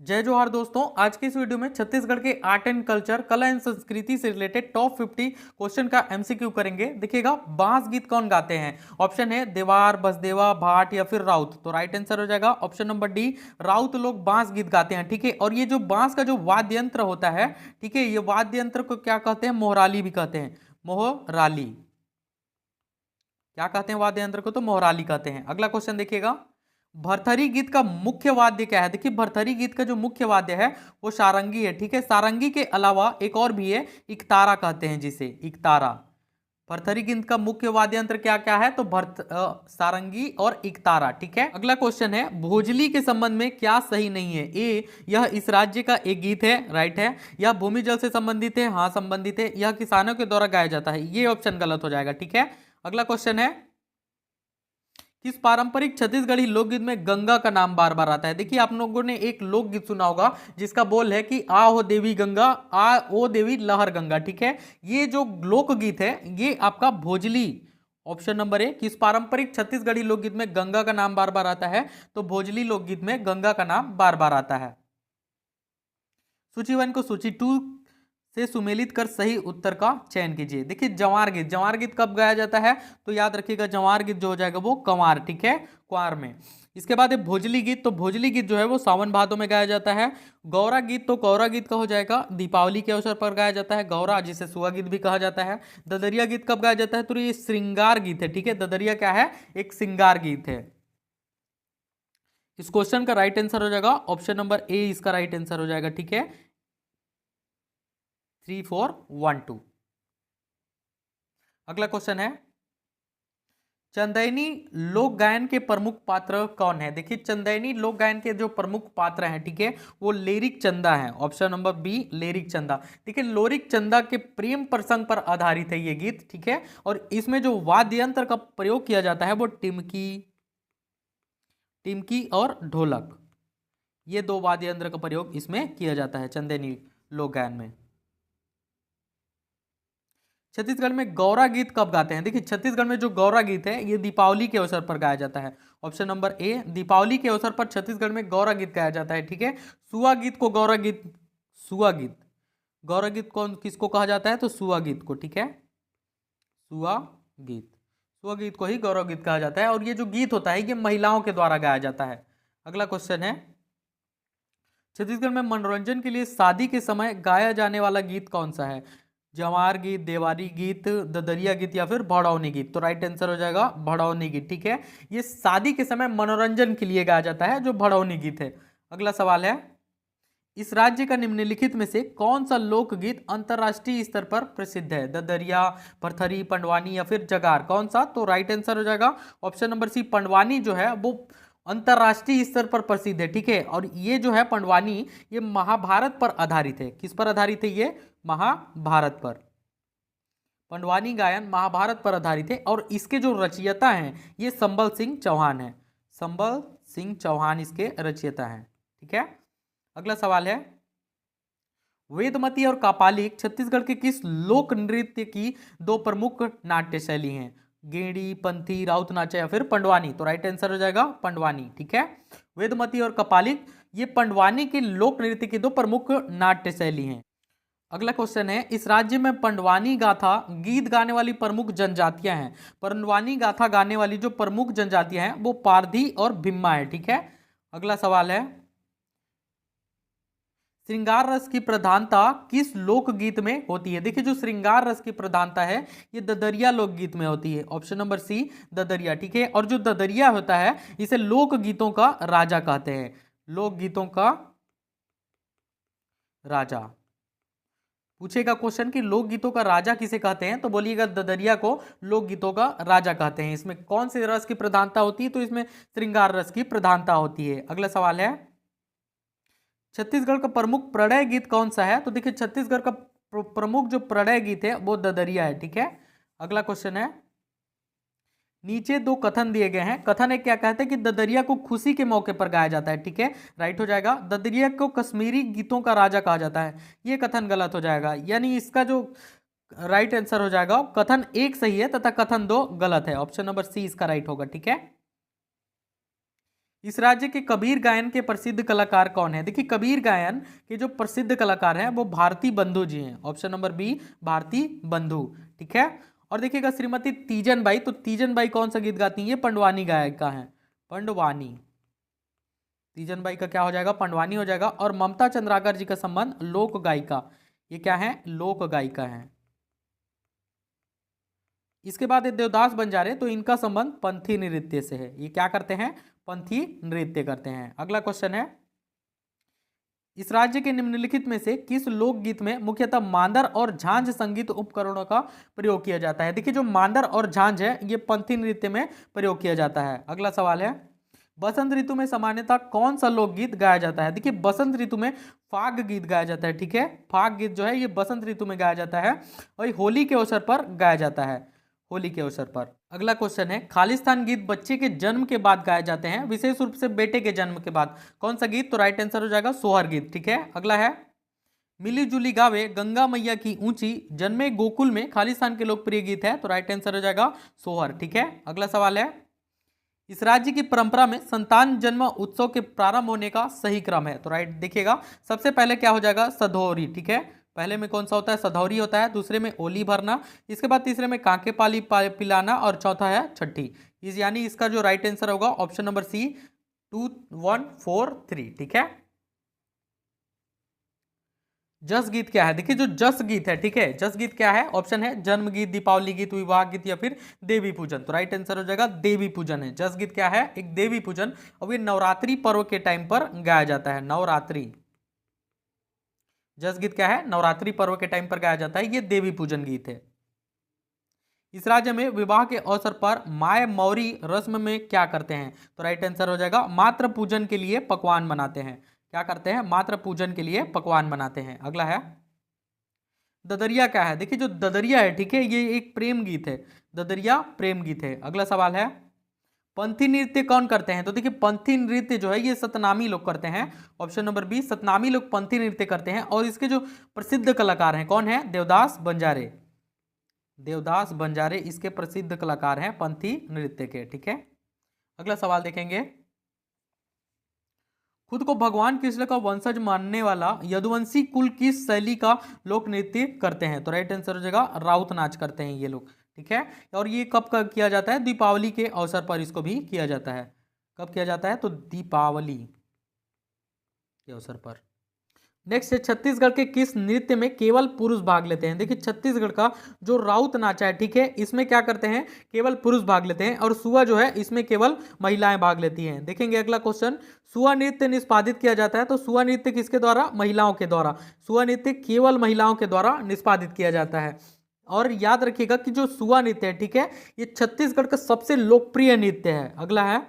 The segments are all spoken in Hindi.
जय जोहार दोस्तों। आज की इस वीडियो में छत्तीसगढ़ के आर्ट एंड कल्चर, कला एंड संस्कृति से रिलेटेड टॉप 50 क्वेश्चन का एमसीक्यू करेंगे। देखिएगा, बांस गीत कौन गाते हैं? ऑप्शन है देवार, बसदेवा, भाट या फिर राउत। तो राइट आंसर हो जाएगा ऑप्शन नंबर डी, राउत लोग बांस गीत गाते हैं। ठीक है, और ये जो बांस का जो वाद्य यंत्र होता है, ठीक है, ये वाद्य यंत्र को क्या कहते हैं? मोहराली भी कहते हैं। मोहराली क्या कहते हैं? वाद्य यंत्र को तो मोहराली कहते हैं। अगला क्वेश्चन देखिएगा, भरथरी गीत का मुख्य वाद्य क्या है? देखिए, भरथरी गीत का जो मुख्य वाद्य है वो सारंगी है। ठीक है, सारंगी के अलावा एक और भी है, इकतारा कहते हैं जिसे, इकतारा। भरथरी गीत का मुख्य वाद्य यंत्र क्या क्या है? तो सारंगी और इकतारा। ठीक है, अगला क्वेश्चन है, भोजली के संबंध में क्या सही नहीं है? ए, यह इस राज्य का एक गीत है, राइट है। यह भूमि जल से संबंधित है, हाँ संबंधित है। यह किसानों के द्वारा गाया जाता है, ये ऑप्शन गलत हो जाएगा। ठीक है, अगला क्वेश्चन है, किस पारंपरिक छत्तीसगढ़ी लोकगीत में गंगा का नाम बार बार आता है? देखिए, आप लोगों ने एक लोकगीत सुना होगा जिसका बोल है कि आ हो देवी गंगा, आ ओ देवी लहर गंगा। ठीक है, ये जो लोकगीत है ये आपका भोजली, ऑप्शन नंबर ए, किस पारंपरिक छत्तीसगढ़ी लोकगीत में गंगा का नाम बार बार आता है? तो भोजली लोकगीत में गंगा का नाम बार बार आता है। सूची 1 को सूची 2 से सुमेलित कर सही उत्तर का चयन कीजिए। देखिए, जवार गीत, जवार गीत कब गाया जाता है? तो याद रखिएगा, जवार गीत जो हो जाएगा वो कंवार, ठीक है, कुंवार में। इसके बाद है भोजली गीत, तो भोजली गीत जो है वो सावन भादों में गाया जाता है। गौरा गीत, तो गौरा गीत का हो जाएगा दीपावली के अवसर पर गाया जाता है, गौरा जिसे सुआ गीत भी कहा जाता है। ददरिया गीत कब गाया जाता है? तो ये श्रृंगार गीत है। ठीक है, ददरिया क्या है? एक श्रृंगार गीत है। इस क्वेश्चन का राइट आंसर हो जाएगा ऑप्शन नंबर ए, इसका राइट आंसर हो जाएगा। ठीक है, 3412। अगला क्वेश्चन है, चंदैनी लोक गायन के प्रमुख पात्र कौन है? देखिए, चंदैनी लोक गायन के जो प्रमुख पात्र हैं, ठीक है, वो लेरिक चंदा है। ऑप्शन नंबर बी, लेरिक चंदा। ठीक है, लोरिक चंदा के प्रेम प्रसंग पर आधारित है ये गीत। ठीक है, और इसमें जो वाद्य यंत्र का प्रयोग किया जाता है वो टिमकी, टिमकी और ढोलक, ये दो वाद्य यंत्र का प्रयोग इसमें किया जाता है चंदैनी लोक गायन में। छत्तीसगढ़ में गौरा गीत कब गाते हैं? देखिए, छत्तीसगढ़ में जो गौरा गीत है ये दीपावली के अवसर पर गाया जाता है। ऑप्शन नंबर ए, दीपावली के अवसर पर छत्तीसगढ़ में गौरा गीत गाया जाता है। ठीक है, सुआ गीत को गौरा गीत, सुआ गीत, गौरा गीत कौन किसको कहा जाता है? तो सुआ गीत को। ठीक है, सुआ गीत, सुआ गीत को ही गौरव गीत कहा जाता है। और ये जो गीत होता है ये महिलाओं के द्वारा गाया जाता है। अगला क्वेश्चन है, छत्तीसगढ़ में मनोरंजन के लिए शादी के समय गाया जाने वाला गीत कौन सा है? जवार गीत, देवारी गीत, ददरिया गीत या फिर भड़ौनी गीत। तो राइट आंसर हो जाएगा भड़ौनी गीत। ठीक है, ये शादी के समय मनोरंजन के लिए गाया जाता है जो भड़ौनी गीत है। अगला सवाल है, इस राज्य का निम्नलिखित में से कौन सा लोकगीत अंतरराष्ट्रीय स्तर पर प्रसिद्ध है? ददरिया, भरथरी, पंडवानी या फिर जगार, कौन सा? तो राइट आंसर हो जाएगा ऑप्शन नंबर सी, पंडवानी जो है वो अंतरराष्ट्रीय स्तर पर प्रसिद्ध है। ठीक है, और ये जो है पंडवानी, ये महाभारत पर आधारित है। किस पर आधारित है? ये महाभारत पर। पंडवानी गायन महाभारत पर आधारित है और इसके जो रचयिता हैं ये संबल सिंह चौहान है। संबल सिंह चौहान इसके रचयिता हैं। ठीक है, अगला सवाल है, वेदमती और कापालिक छत्तीसगढ़ के किस लोक नृत्य की दो प्रमुख नाट्य शैली हैं? गेड़ी, पंथी, राउत नाचा या फिर पंडवानी। तो राइट आंसर हो जाएगा पंडवानी। ठीक है, वेदमती और कपालिक ये पंडवानी के लोक नृत्य की दो प्रमुख नाट्य शैली हैं। अगला क्वेश्चन है, इस राज्य में पंडवानी गाथा गीत गाने वाली प्रमुख जनजातियां हैं। पंडवानी गाथा गाने वाली जो प्रमुख जनजातियां हैं वो पारधी और भिम्मा है। ठीक है, अगला सवाल है, श्रृंगार रस की प्रधानता किस लोकगीत में होती है? देखिए, जो श्रृंगार रस की प्रधानता है ये ददरिया लोकगीत में होती है। ऑप्शन नंबर सी, ददरिया। ठीक है, और जो ददरिया होता है इसे लोकगीतों का राजा कहते हैं, लोकगीतों का राजा। पूछेगा क्वेश्चन कि लोकगीतों का राजा किसे कहते हैं, तो बोलिएगा ददरिया को लोकगीतों का राजा कहते हैं। इसमें कौन से रस की प्रधानता होती है? तो इसमें श्रृंगार रस की प्रधानता होती है। अगला सवाल है, छत्तीसगढ़ का प्रमुख प्रणय गीत कौन सा है? तो देखिए, छत्तीसगढ़ का प्रमुख जो प्रणय गीत है वो ददरिया है। ठीक है, अगला क्वेश्चन है, नीचे दो कथन दिए गए हैं। कथन एक क्या कहते हैं कि ददरिया को खुशी के मौके पर गाया जाता है। ठीक है, राइट हो जाएगा, ददरिया को कश्मीरी गीतों का राजा कहा जाता है। ये कथन गलत हो जाएगा, यानी इसका जो राइट आंसर हो जाएगा, कथन एक सही है तथा कथन दो गलत है। ऑप्शन नंबर सी इसका राइट होगा। ठीक है, इस राज्य के कबीर गायन के प्रसिद्ध कलाकार कौन है? देखिए कबीर गायन के जो प्रसिद्ध कलाकार हैं वो भारती बंधु जी हैं। ऑप्शन नंबर बी भारती बंधु। ठीक है। और देखिएगा श्रीमती तीजन बाई, तो तीजन बाई कौन सा गीत गाती हैं? ये पंडवानी गायिका हैं, पंडवानी। तीजन बाई का क्या हो जाएगा? पंडवानी हो जाएगा। और ममता चंद्राकर जी का संबंध लोक गायिका, ये क्या है? लोक गायिका है। इसके बाद देवदास बंजारे, तो इनका संबंध पंथी नृत्य से है। ये क्या करते हैं? पंथी नृत्य करते हैं। अगला क्वेश्चन है, इस राज्य के निम्नलिखित में से किस लोकगीत में मुख्यतः मांदर और झांझ संगीत उपकरणों का प्रयोग किया जाता है? देखिए जो मांदर और झांझ है ये पंथी नृत्य में प्रयोग किया जाता है। अगला सवाल है, बसंत ऋतु में सामान्यतः कौन सा लोकगीत गाया जाता है? देखिए बसंत ऋतु में फाग गीत गाया जाता है। ठीक है, फाग गीत जो है ये बसंत ऋतु में गाया जाता है और ये होली के अवसर पर गाया जाता है, होली के अवसर पर। अगला क्वेश्चन है, खालिस्तान गीत बच्चे के जन्म के बाद गाए जाते हैं, विशेष रूप से बेटे के जन्म के बाद। कौन सा गीत? तो राइट आंसर हो जाएगा सोहर गीत। ठीक है। अगला है, मिली जुली गावे गंगा मैया की ऊंची, जन्मे गोकुल में खालिस्तान के लोकप्रिय गीत है, तो राइट आंसर हो जाएगा सोहर। ठीक है। अगला सवाल है, इस राज्य की परंपरा में संतान जन्म उत्सव के प्रारंभ होने का सही क्रम है, तो राइट देखिएगा सबसे पहले क्या हो जाएगा? सधौरी। ठीक है, पहले में कौन सा होता है? सधौरी होता है, दूसरे में ओली भरना, इसके बाद तीसरे में कांके पाली पिलाना और चौथा है छठी। इस यानी इसका जो राइट आंसर होगा ऑप्शन नंबर सी 2 1 4 3। ठीक है। जस गीत क्या है? देखिए जो जस गीत है, ठीक है, जस गीत क्या है? ऑप्शन है जन्म गीत, दीपावली गीत, विवाह गीत या फिर देवी पूजन। तो राइट आंसर हो जाएगा देवी पूजन है। जस गीत क्या है? एक देवी पूजन, और ये नवरात्रि पर्व के टाइम पर गाया जाता है, नवरात्रि। जस गीत क्या है? नवरात्रि पर्व के टाइम पर गाया जाता है, ये देवी पूजन गीत है। इस राज्य में विवाह के अवसर पर माय मौरी रस्म में क्या करते हैं? तो राइट आंसर हो जाएगा मात्र पूजन के लिए पकवान बनाते हैं। क्या करते हैं? मात्र पूजन के लिए पकवान बनाते हैं। अगला है, ददरिया क्या है? देखिए जो ददरिया है, ठीक है, ये एक प्रेम गीत है, ददरिया प्रेम गीत है। अगला सवाल है, पंथी नृत्य कौन करते हैं? तो देखिए पंथी नृत्य जो है ये सतनामी लोग करते हैं। ऑप्शन नंबर बी सतनामी लोग पंथी नृत्य करते हैं, और इसके जो प्रसिद्ध कलाकार हैं कौन है? देवदास बंजारे। देवदास बंजारे इसके प्रसिद्ध कलाकार हैं पंथी नृत्य के। ठीक है। अगला सवाल देखेंगे, खुद को भगवान कृष्ण का वंशज मानने वाला यदुवंशी कुल किस शैली का लोक नृत्य करते हैं? तो राइट आंसर हो जाएगा राउत नाच करते हैं ये लोग। ठीक है। और ये कब किया जाता है? दीपावली के अवसर पर इसको भी किया जाता है। कब किया जाता है? तो दीपावली के अवसर पर। नेक्स्ट है, छत्तीसगढ़ के किस नृत्य में केवल पुरुष भाग लेते हैं? देखिए छत्तीसगढ़ का जो राउत नाचा है, ठीक है, इसमें क्या करते हैं? केवल पुरुष भाग लेते हैं, और सुआ जो है इसमें केवल महिलाएं भाग लेती हैं। देखेंगे अगला क्वेश्चन, सुआ नृत्य निष्पादित किया जाता है, तो सुआ नृत्य किसके द्वारा? महिलाओं के द्वारा। सुआ नृत्य केवल महिलाओं के द्वारा निष्पादित किया जाता है। और याद रखिएगा कि जो सुआ नृत्य है, ठीक है, ये छत्तीसगढ़ का सबसे लोकप्रिय नृत्य है। अगला है,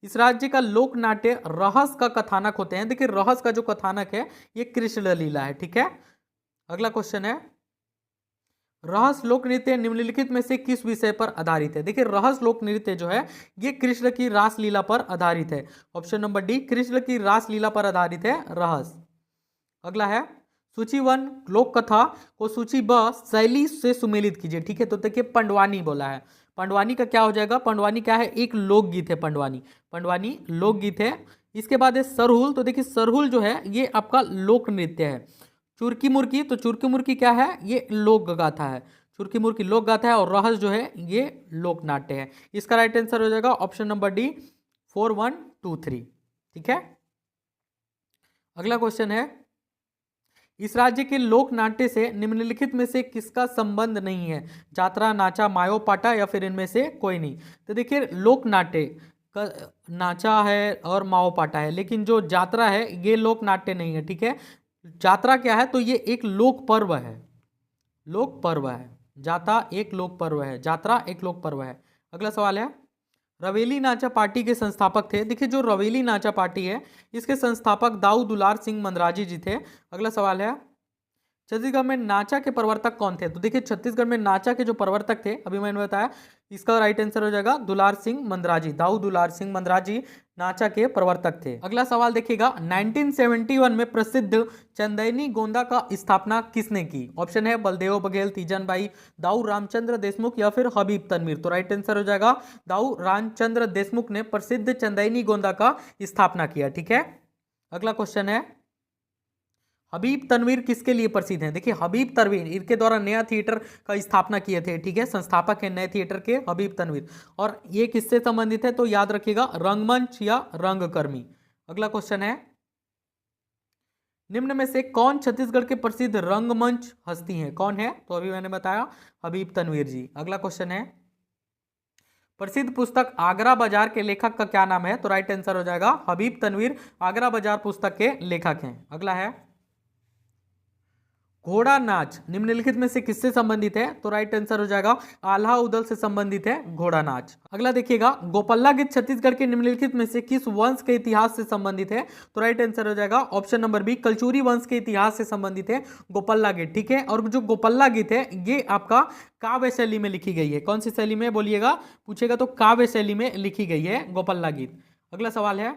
इस राज्य का लोक नाट्य रहस का कथानक होते हैं। देखिए रहस का जो कथानक है ये कृष्ण लीला है। ठीक है। अगला क्वेश्चन है, रहस लोक नृत्य निम्नलिखित में से किस विषय पर आधारित है? देखिए रहस लोक नृत्य जो है ये कृष्ण की रास लीला पर आधारित है। ऑप्शन नंबर डी कृष्ण की रास लीला पर आधारित है रहस। अगला है, सूची 1 लोक कथा को सूची ब शैली से सुमेलित कीजिए। ठीक है, तो देखिए पंडवानी बोला है। पंडवानी का क्या हो जाएगा? पंडवानी क्या है? एक लोकगीत है पंडवानी। पंडवानी लोकगीत है। इसके बाद है सरहुल, तो देखिए सरहुल जो है ये आपका लोक नृत्य है। चुरकी मुर्की, तो चुरकी मुर्की क्या है? ये लोक गाथा है। चुरकी मुर्की लोक गाथा है, और रहस जो है ये लोक नाट्य है। इसका राइट आंसर हो जाएगा ऑप्शन नंबर डी 4 1 2 3। ठीक है। अगला क्वेश्चन है, इस राज्य के लोक नाट्य से निम्नलिखित में से किसका संबंध नहीं है? जात्रा, नाचा, मायो पाटा या फिर इनमें से कोई नहीं। तो देखिए लोक नाट्य का नाचा है और माओ पाटा है, लेकिन जो जात्रा है ये लोक नाट्य नहीं है। ठीक है। जात्रा क्या है? तो ये एक लोक पर्व है। लोक पर्व है जाता, एक लोक पर्व है, जात्रा एक लोक पर्व है। अगला सवाल है, रवेली नाचा पार्टी के संस्थापक थे। देखिए जो रवेली नाचा पार्टी है इसके संस्थापक दाऊ दुलार सिंह मंदराजी जी थे। अगला सवाल है, छत्तीसगढ़ में नाचा के प्रवर्तक कौन थे? तो देखिए छत्तीसगढ़ में नाचा के जो प्रवर्तक थे, अभी मैंने बताया, इसका राइट आंसर हो जाएगा दुलार सिंह मंदराजी। दाऊ दुलार सिंह मंदराजी नाचा के प्रवर्तक थे। अगला सवाल देखिएगा, 1971 में प्रसिद्ध चंदैनी गोंदा का स्थापना किसने की? ऑप्शन है बलदेव बघेल, तीजन बाई, दाऊ रामचंद्र देशमुख या फिर हबीब तनवीर। तो राइट आंसर हो जाएगा दाऊ रामचंद्र देशमुख ने प्रसिद्ध चंदैनी गोंदा का स्थापना किया। ठीक है, अगला क्वेश्चन है, हबीब तनवीर किसके लिए प्रसिद्ध हैं? देखिए हबीब तनवीर इनके द्वारा नया थिएटर का स्थापना किए थे। ठीक है, संस्थापक है नए थिएटर के हबीब तनवीर। और ये किससे संबंधित है? तो याद रखिएगा रंगमंच या रंगकर्मी। अगला क्वेश्चन है, निम्न में से कौन छत्तीसगढ़ के प्रसिद्ध रंगमंच हस्ती हैं? कौन है? तो अभी मैंने बताया हबीब तनवीर जी। अगला क्वेश्चन है, प्रसिद्ध पुस्तक आगरा बाजार के लेखक का क्या नाम है? तो राइट आंसर हो जाएगा हबीब तनवीर आगरा बाजार पुस्तक के लेखक हैं। अगला है, घोड़ा नाच निम्नलिखित में से किससे संबंधित है? तो राइट आंसर हो जाएगा आल्हा उदल से संबंधित है घोड़ा नाच। अगला देखिएगा, गोपल्ला गीत छत्तीसगढ़ के निम्नलिखित में से किस वंश के इतिहास से संबंधित है? तो राइट आंसर हो जाएगा ऑप्शन नंबर बी, कलचुरी वंश के इतिहास से संबंधित है गोपल्ला गीत। ठीक है, और जो गोपल्ला गीत है ये आपका काव्य शैली में लिखी गई है। कौन सी शैली में बोलिएगा, पूछेगा तो काव्य शैली में लिखी गई है गोपल्ला गीत। अगला सवाल है,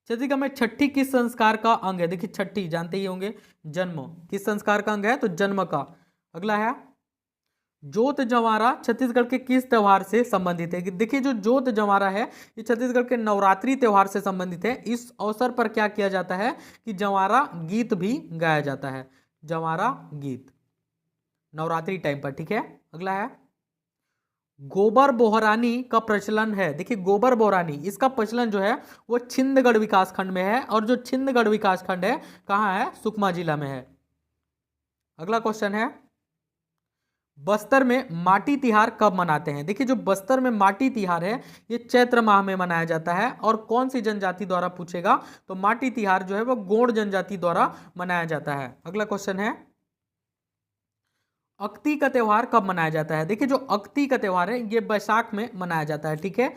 छत्तीसगढ़ में छठी किस संस्कार का अंग है? देखिए छठी जानते ही होंगे, जन्म, किस संस्कार का अंग है? तो जन्म का। अगला है, जोत जंवारा छत्तीसगढ़ के किस त्योहार से संबंधित है? देखिए जो जोत जंवारा है ये छत्तीसगढ़ के नवरात्रि त्योहार से संबंधित है। इस अवसर पर क्या किया जाता है कि जंवारा गीत भी गाया जाता है, जंवारा गीत नवरात्रि टाइम पर। ठीक है, अगला है, गोबर बोहरानी का प्रचलन है। देखिए गोबर बोहरानी इसका प्रचलन जो है वो छिंदगढ़ विकास खंड में है, और जो छिंदगढ़ विकास खंड है कहाँ है? सुकमा जिला में है। अगला क्वेश्चन है, बस्तर में माटी तिहार कब मनाते हैं? देखिए जो बस्तर में माटी तिहार है ये चैत्र माह में मनाया जाता है। और कौन सी जनजाति द्वारा पूछेगा? तो माटी तिहार जो है वो गोंड जनजाति द्वारा मनाया जाता है। अगला क्वेश्चन है, अक्ती का त्योहार कब मनाया जाता है? देखिए जो अक्ती का त्योहार है ये बैसाख में मनाया जाता है। ठीक है,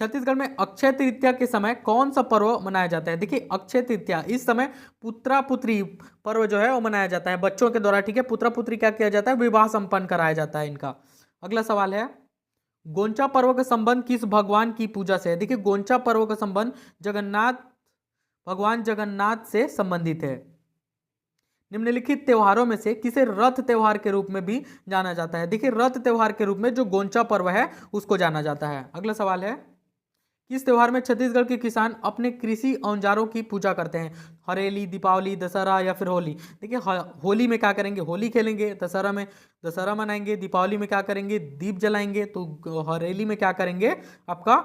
छत्तीसगढ़ में अक्षय तृतीया के समय कौन सा पर्व मनाया जाता है? देखिए अक्षय तृतीया इस समय पुत्रा पुत्री पर्व जो है वो मनाया जाता है बच्चों के द्वारा। ठीक है, पुत्रा पुत्री क्या किया जाता है? विवाह संपन्न कराया जाता है इनका। अगला सवाल है, गोंचा पर्व का संबंध किस भगवान की पूजा से है? देखिए गोंचा पर्व का संबंध जगन्नाथ, भगवान जगन्नाथ से संबंधित है। निम्नलिखित त्योहारों में से किसे रथ त्योहार के रूप में भी जाना जाता है? देखिए रथ त्योहार के रूप में जो गोंचा पर्व है उसको जाना जाता है। अगला सवाल है, किस त्योहार में छत्तीसगढ़ के किसान अपने कृषि औजारों की पूजा करते हैं? हरेली, दीपावली, दशहरा या फिर होली? देखिए होली में क्या करेंगे? होली खेलेंगे। दशहरा में दशहरा मनाएंगे। दीपावली में क्या करेंगे? दीप जलाएंगे। तो हरेली में क्या करेंगे? आपका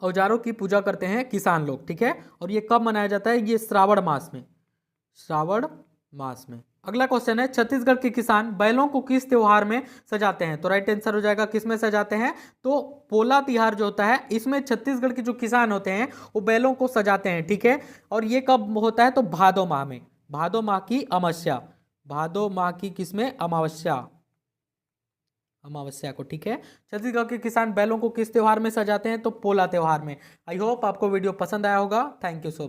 औजारों की पूजा करते हैं किसान लोग। ठीक है, और ये कब मनाया जाता है? ये श्रावण मास में, श्रावण मास में। अगला क्वेश्चन है, छत्तीसगढ़ के किसान बैलों को किस त्योहार में सजाते हैं? तो राइट आंसर हो जाएगा किस में सजाते हैं? तो पोला तिहार जो होता है इसमें छत्तीसगढ़ के जो किसान होते हैं वो बैलों को सजाते हैं। ठीक है, और ये कब होता है? तो भादो माह में, भादो माह की अमावस्या, भादो माह की किसमें? अमावस्या, अमावस्या को। ठीक है, छत्तीसगढ़ के किसान बैलों को किस त्योहार में सजाते हैं? तो पोला त्योहार में। आई होप आपको वीडियो पसंद आया होगा। Thank you so much.